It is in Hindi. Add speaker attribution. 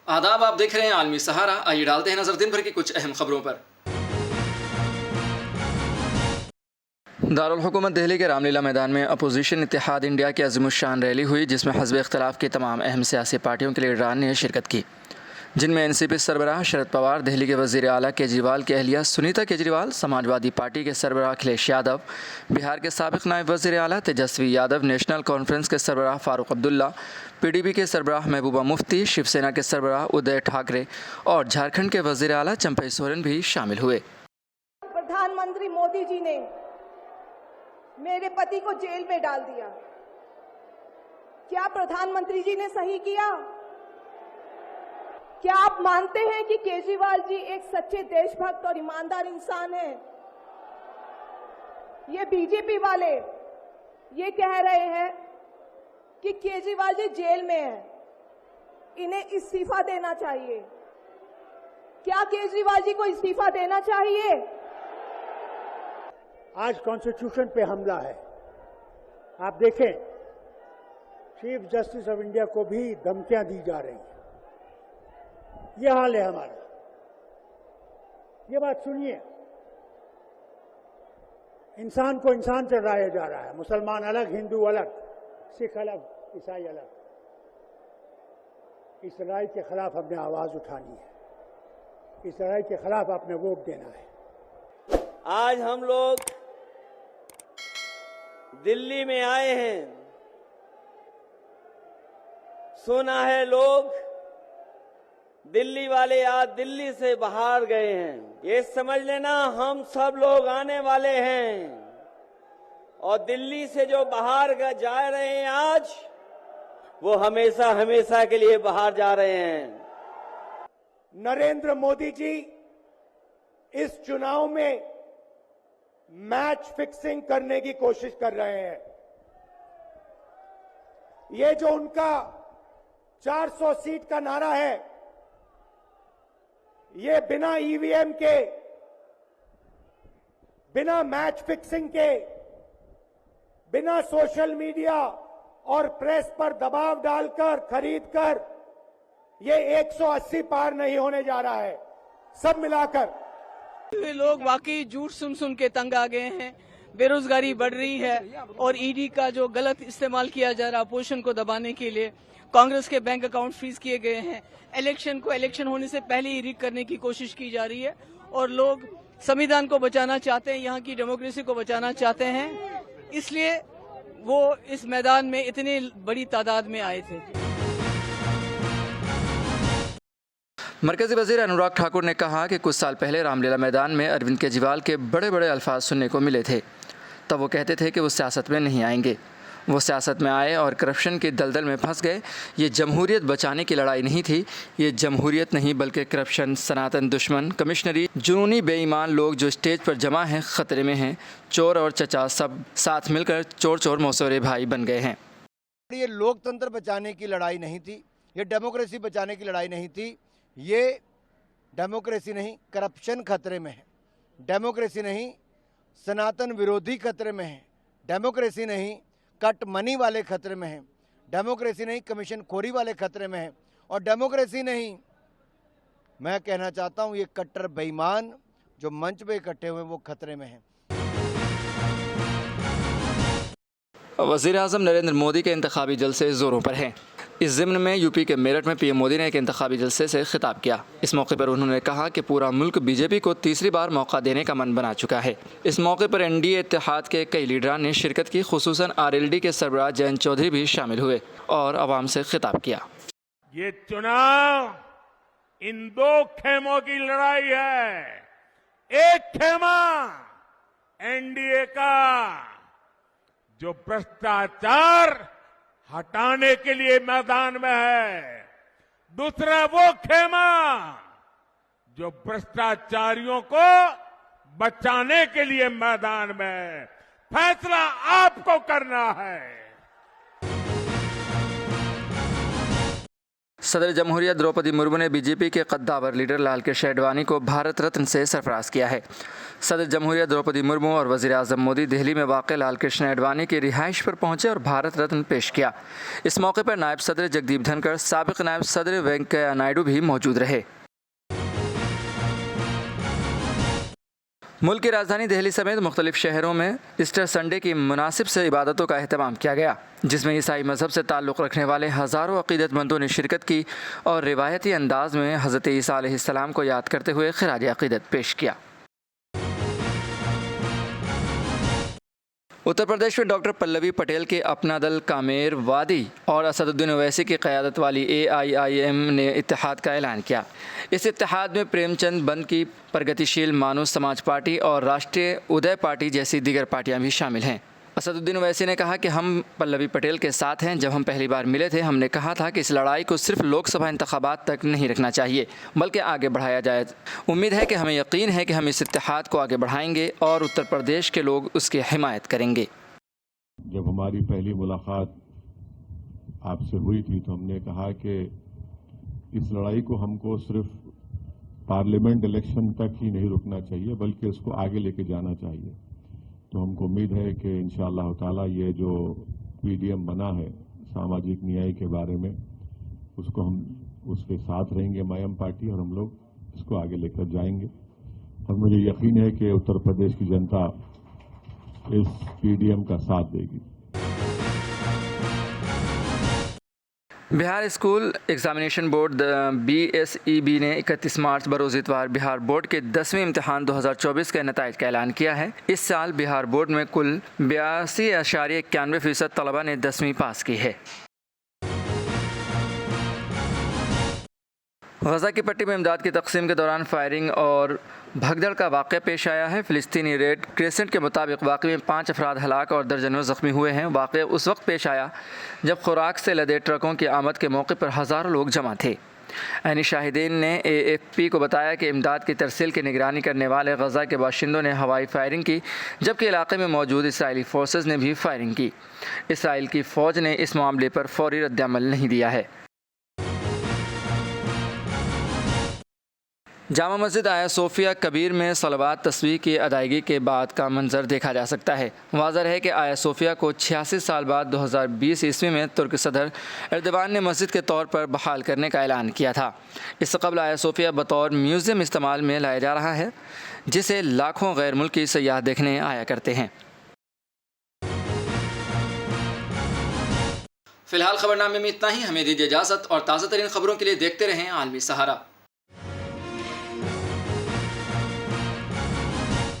Speaker 1: आदाब, आप देख रहे हैं आलमी सहारा। आइए डालते हैं नजर दिन भर की कुछ अहम खबरों पर। दारुल हुकूमत दिल्ली के रामलीला मैदान में अपोजिशन इत्तेहाद इंडिया की अज़ीमुश्शान रैली हुई, जिसमें हज़ब इख्तलाफ की तमाम अहम सियासी पार्टियों के लीडरान ने शिरकत की, जिनमें एनसीपी सरबराह शरद पवार, दिल्ली के वज़ीर आला केजरीवाल की अहलिया सुनीता केजरीवाल, समाजवादी पार्टी के सरबराह अखिलेश यादव, बिहार के साबिक़ नायब वज़ीर आला तेजस्वी यादव, नेशनल कॉन्फ्रेंस के सरबराह फारूक अब्दुल्ला, पीडीपी के सरबराह महबूबा मुफ्ती, शिवसेना के सरबराह उदय ठाकरे और झारखंड के वज़ीर आला चंपई सोरेन भी शामिल हुए।
Speaker 2: प्रधानमंत्री मोदी जी ने मेरे पति को जेल में डाल दिया। क्या प्रधानमंत्री जी ने सही किया? क्या आप मानते हैं कि केजरीवाल जी एक सच्चे देशभक्त और ईमानदार इंसान हैं? ये बीजेपी वाले ये कह रहे हैं कि केजरीवाल जी जेल में हैं, इन्हें इस्तीफा देना चाहिए। क्या केजरीवाल जी को इस्तीफा देना चाहिए?
Speaker 3: आज कॉन्स्टिट्यूशन पे हमला है। आप देखें, चीफ जस्टिस ऑफ इंडिया को भी धमकियां दी जा रही हैं। यह हाल है हमारा। ये बात सुनिए, इंसान को इंसान चढ़ाया जा रहा है। मुसलमान अलग, हिंदू अलग, सिख अलग, ईसाई अलग। इस लड़ाई के खिलाफ हमने आवाज उठानी है। इस लड़ाई के खिलाफ आपने वोट देना है।
Speaker 4: आज हम लोग दिल्ली में आए हैं। सुना है लोग दिल्ली वाले आज दिल्ली से बाहर गए हैं। ये समझ लेना, हम सब लोग आने वाले हैं और दिल्ली से जो बाहर जा रहे हैं आज, वो हमेशा हमेशा के लिए बाहर जा रहे हैं।
Speaker 3: नरेंद्र मोदी जी इस चुनाव में मैच फिक्सिंग करने की कोशिश कर रहे हैं। ये जो उनका 400 सीट का नारा है, ये बिना ईवीएम के, बिना मैच फिक्सिंग के, बिना सोशल मीडिया और प्रेस पर दबाव डालकर खरीदकर ये 180 पार नहीं होने जा रहा है। सब मिलाकर
Speaker 5: वे लोग वाकई झूठ सुन सुन के तंग आ गए हैं। बेरोजगारी बढ़ रही है और ईडी का जो गलत इस्तेमाल किया जा रहा है अपोजिशन को दबाने के लिए, कांग्रेस के बैंक अकाउंट फ्रीज किए गए हैं, इलेक्शन होने से पहले ही रीक करने की कोशिश की जा रही है और लोग संविधान को बचाना चाहते हैं, यहाँ की डेमोक्रेसी को बचाना चाहते हैं, इसलिए वो इस मैदान में इतनी बड़ी तादाद में आए थे।
Speaker 1: मरकजी वजीर अनुराग ठाकुर ने कहा कि कुछ साल पहले रामलीला मैदान में अरविंद केजरीवाल के बड़े बड़े अल्फाज सुनने को मिले थे। तब वो कहते थे कि वो सियासत में नहीं आएंगे। वो सियासत में आए और करप्शन की दलदल में फंस गए। ये जमहूरियत बचाने की लड़ाई नहीं थी। ये जमहूरियत नहीं बल्कि करप्शन, सनातन दुश्मन, कमिश्नरी, जुनूनी बेईमान लोग जो स्टेज पर जमा हैं ख़तरे में हैं। चोर और चचा सब साथ मिलकर चोर चोर मौसोरे भाई बन गए हैं।
Speaker 6: ये लोकतंत्र बचाने की लड़ाई नहीं थी, ये डेमोक्रेसी बचाने की लड़ाई नहीं थी। ये डेमोक्रेसी नहीं, करप्शन खतरे में है। डेमोक्रेसी नहीं, सनातन विरोधी खतरे में है। डेमोक्रेसी नहीं, कट मनी वाले खतरे में हैं। डेमोक्रेसी नहीं, कमीशन खोरी वाले खतरे में हैं। और डेमोक्रेसी नहीं, मैं कहना चाहता हूं, ये कट्टर बेईमान जो मंच पे इकट्ठे हुए वो खतरे में हैं।
Speaker 1: वज़ीर आज़म नरेंद्र मोदी के इंतखाबी जलसे ज़ोरों पर हैं। इस ज़िम्न में यूपी के मेरठ में पीएम मोदी ने एक इंतखाबी जलसे से खिताब किया। इस मौके पर उन्होंने कहा कि पूरा मुल्क बीजेपी को तीसरी बार मौका देने का मन बना चुका है। इस मौके पर एनडीए इत्तेहाद के कई लीडरान ने शिरकत की, खुसूसन आरएलडी के सरबराह जयंत चौधरी भी शामिल हुए और आवाम से खिताब किया।
Speaker 7: ये चुनाव इन दो खेमों की लड़ाई है। एक खेमा एनडीए का जो भ्रष्टाचार हटाने के लिए मैदान में है, दूसरा वो खेमा जो भ्रष्टाचारियों को बचाने के लिए मैदान में है। फैसला आपको करना है।
Speaker 1: सदर जमहूरिया द्रौपदी मुर्मू ने बीजेपी के कद्दावर लीडर लाल कृष्ण आडवाणी को भारत रत्न से सरफराज किया है। सदर जमहूरिया द्रौपदी मुर्मू और वज़ीर आज़म मोदी दिल्ली में वाक़े लाल कृष्ण आडवाणी की रिहाइश पर पहुंचे और भारत रत्न पेश किया। इस मौके पर नायब सदर जगदीप धनखड़, साबिक़ नायब सदर वेंकैया नायडू भी मौजूद रहे। मुल्क की राजधानी दिल्ली समेत मुख्तलिफ शहरों में ईस्टर संडे की मुनासिब से इबादतों का अहतमाम किया गया, जिसमें ईसाई मज़हब से ताल्लुक़ रखने वाले हज़ारों अक़ीदतमंदों ने शिरकत की और रिवायती अंदाज में हज़रत ईसा अलैहिस्सलाम को याद करते हुए ख़िराज अक़ीदत पेश किया। उत्तर प्रदेश में डॉक्टर पल्लवी पटेल के अपना दल कामेर वादी और असदुद्दीन ओवैसी की क़यादत वाली AIIM ने इत्तेहाद का ऐलान किया। इस इत्तेहाद में प्रेमचंद बंद की प्रगतिशील मानव समाज पार्टी और राष्ट्रीय उदय पार्टी जैसी दीगर पार्टियां भी शामिल हैं। असदुद्दीन ओवैसी ने कहा कि हम पल्लवी पटेल के साथ हैं। जब हम पहली बार मिले थे, हमने कहा था कि इस लड़ाई को सिर्फ लोकसभा इंतखाबात तक नहीं रखना चाहिए, बल्कि आगे बढ़ाया जाए। उम्मीद है कि हमें यकीन है कि हम इस इत्तेहाद को आगे बढ़ाएंगे और उत्तर प्रदेश के लोग उसकी हिमायत करेंगे।
Speaker 8: जब हमारी पहली मुलाकात आपसे हुई थी तो हमने कहा कि इस लड़ाई को हमको सिर्फ पार्लियामेंट इलेक्शन तक ही नहीं रुकना चाहिए, बल्कि इसको आगे लेके जाना चाहिए। तो हमको उम्मीद है कि इंशाअल्लाह ताला ये जो PDM बना है सामाजिक न्याय के बारे में, उसको हम उसके साथ रहेंगे MIM पार्टी, और हम लोग इसको आगे लेकर जाएंगे। और मुझे यकीन है कि उत्तर प्रदेश की जनता इस PDM का साथ देगी।
Speaker 1: Bihar school examination board BSEB ने 31 मार्च बरोज़ इतवार बिहार बोर्ड के 10वीं इम्तिहान 2024 के नताइज का ऐलान किया है। इस साल बिहार बोर्ड में कुल 82.91% तलबा ने 10वीं पास की है। गजा की पट्टी में इमदाद की तकसीम के दौरान फायरिंग और भगदड़ का वाक़या पेश आया है। फ़िलिस्तीनी रेड क्रेसेंट के मुताबिक वाक़े में 5 अफराद हलाक और दर्जनों ज़ख्मी हुए हैं। वाक़या उस वक्त पेश आया जब खुराक से लदे ट्रकों की आमद के मौके पर हज़ारों लोग जमा थे। ऐनी शाहिदीन ने AFP को बताया कि इमदाद की तरसील की निगरानी करने वाले गजा के बाशिंदों ने हवाई फायरिंग की, जबकि इलाके में मौजूद इसराइली फोर्सेस ने भी फायरिंग की। इसराइल की फ़ौज ने इस मामले पर फौरी रद्द-ए-अमल नहीं दिया है। जामा मस्जिद आया सोफिया कबीर में सलवात तस्बीह की अदायगी के बाद का मंजर देखा जा सकता है। वाज़ह है कि आया सोफिया को 86 साल बाद 2020 ईस्वी में तुर्क सदर एर्दोगान ने मस्जिद के तौर पर बहाल करने का ऐलान किया था। इससे कबल आया सोफिया बतौर म्यूज़ियम इस्तेमाल में लाया जा रहा है, जिसे लाखों गैर मुल्की सयाह देखने आया करते हैं। फ़िलहाल खबरनामे में इतना ही। हमें दीजिए इजाज़त और ताज़ा तरीन खबरों के लिए देखते रहें आलमी सहारा।